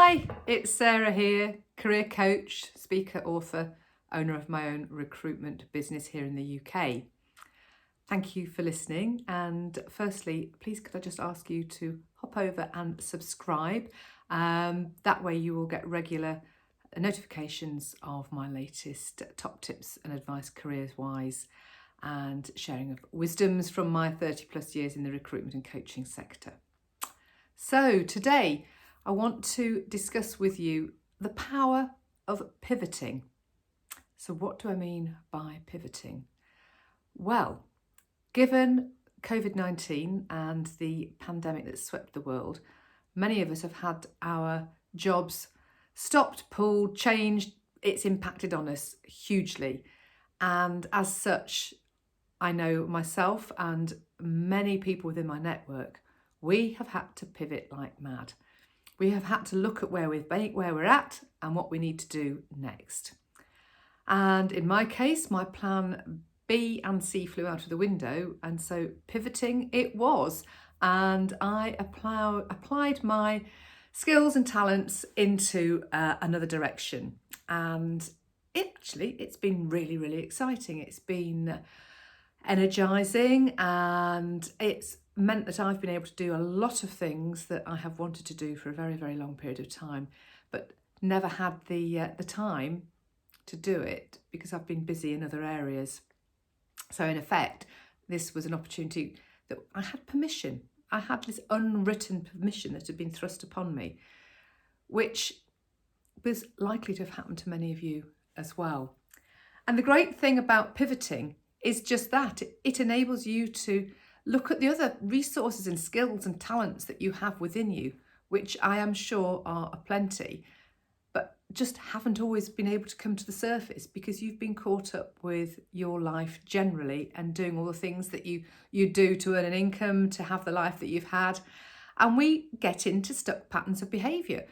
Hi, it's Sarah here, career coach, speaker, author, owner of my own recruitment business here in the UK. Thank you for listening, and firstly, please could I just ask you to hop over and subscribe. That way you will get regular notifications of my latest top tips and advice careers-wise and sharing of wisdoms from my 30 plus years in the recruitment and coaching sector. So today I want to discuss with you the power of pivoting. So what do I mean by pivoting? Well, given COVID-19 and the pandemic that swept the world, many of us have had our jobs stopped, pulled, changed. It's impacted on us hugely. And as such, I know myself and many people within my network, we have had to pivot like mad. We have had to look at where we're at and what we need to do next. And in my case, my plan B and C flew out of the window, and so pivoting it was. And I applied my skills and talents into another direction. And it's been really, really exciting. It's been energizing, and it's meant that I've been able to do a lot of things that I have wanted to do for a very, very long period of time, but never had the time to do it because I've been busy in other areas. So in effect, this was an opportunity that I had permission. I had this unwritten permission that had been thrust upon me, which was likely to have happened to many of you as well. And the great thing about pivoting is just that. It enables you to look at the other resources and skills and talents that you have within you, which I am sure are aplenty, but just haven't always been able to come to the surface because you've been caught up with your life generally and doing all the things that you do to earn an income, to have the life that you've had. And we get into stuck patterns of behaviour.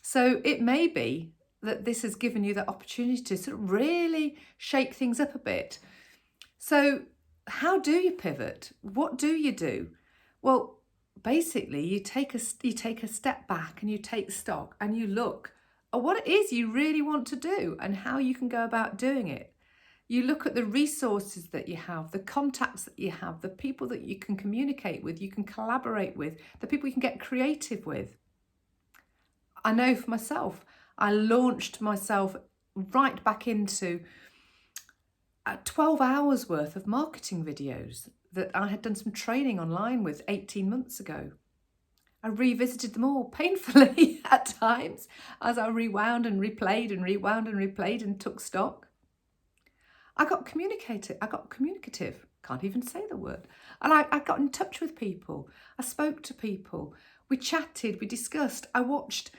So it may be that this has given you the opportunity to sort of really shake things up a bit. So how do you pivot? What do you do? Well, basically you take a step back and you take stock and you look at what it is you really want to do and how you can go about doing it. You look at the resources that you have, the contacts that you have, the people that you can communicate with, you can collaborate with, the people you can get creative with. I know for myself, I launched myself right back into 12 hours worth of marketing videos that I had done some training online with 18 months ago. I revisited them all painfully at times as I rewound and replayed and took stock. I got communicative, can't even say the word. And I got in touch with people. I spoke to people. We chatted, we discussed. I watched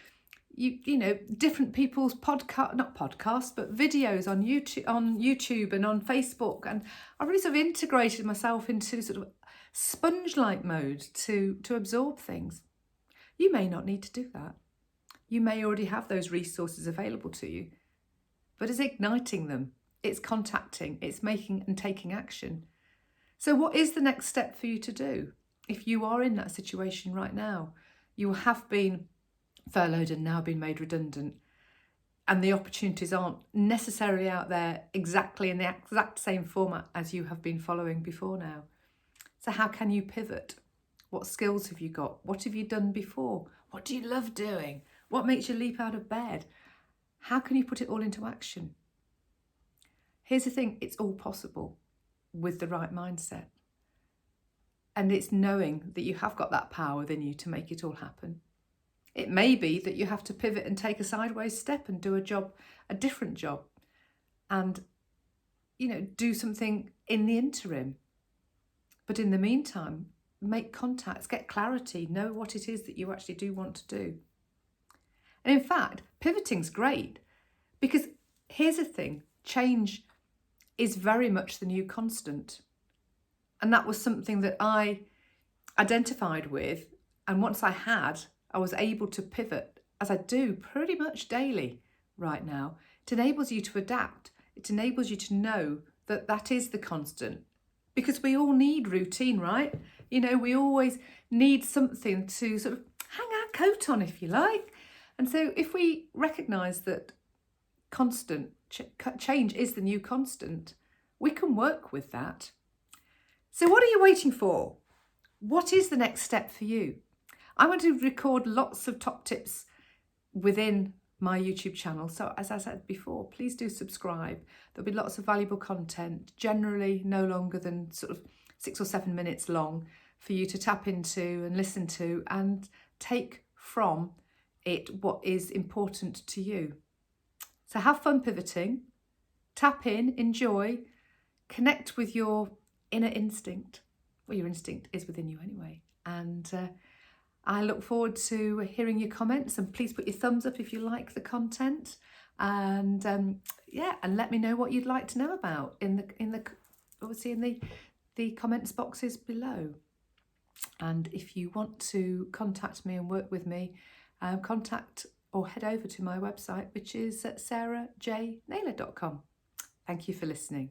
different people's not podcasts, but videos on YouTube and on Facebook. And I really sort of integrated myself into sort of sponge-like mode to absorb things. You may not need to do that. You may already have those resources available to you, but it's igniting them. It's contacting, it's making and taking action. So what is the next step for you to do? If you are in that situation right now, you have been furloughed and now been made redundant, and the opportunities aren't necessarily out there exactly in the exact same format as you have been following before now. So how can you pivot? What skills have you got? What have you done before? What do you love doing? What makes you leap out of bed? How can you put it all into action? Here's the thing, it's all possible with the right mindset. And it's knowing that you have got that power within you to make it all happen. It may be that you have to pivot and take a sideways step and do a different job, and, do something in the interim. But in the meantime, make contacts, get clarity, know what it is that you actually do want to do. And in fact, pivoting's great because here's the thing, change is very much the new constant. And that was something that I identified with. And once I was able to pivot, as I do pretty much daily right now. It enables you to adapt. It enables you to know that that is the constant, because we all need routine, right? We always need something to sort of hang our coat on, if you like. And so if we recognise that constant change is the new constant, we can work with that. So what are you waiting for? What is the next step for you? I want to record lots of top tips within my YouTube channel. So as I said before, please do subscribe. There'll be lots of valuable content, generally no longer than sort of 6 or 7 minutes long, for you to tap into and listen to and take from it what is important to you. So have fun pivoting, tap in, enjoy, connect with your inner instinct. Well, your instinct is within you anyway. And I look forward to hearing your comments, and please put your thumbs up if you like the content, and and let me know what you'd like to know about in the comments boxes below. And if you want to contact me and work with me, contact or head over to my website, which is sarahjnaylor.com. Thank you for listening.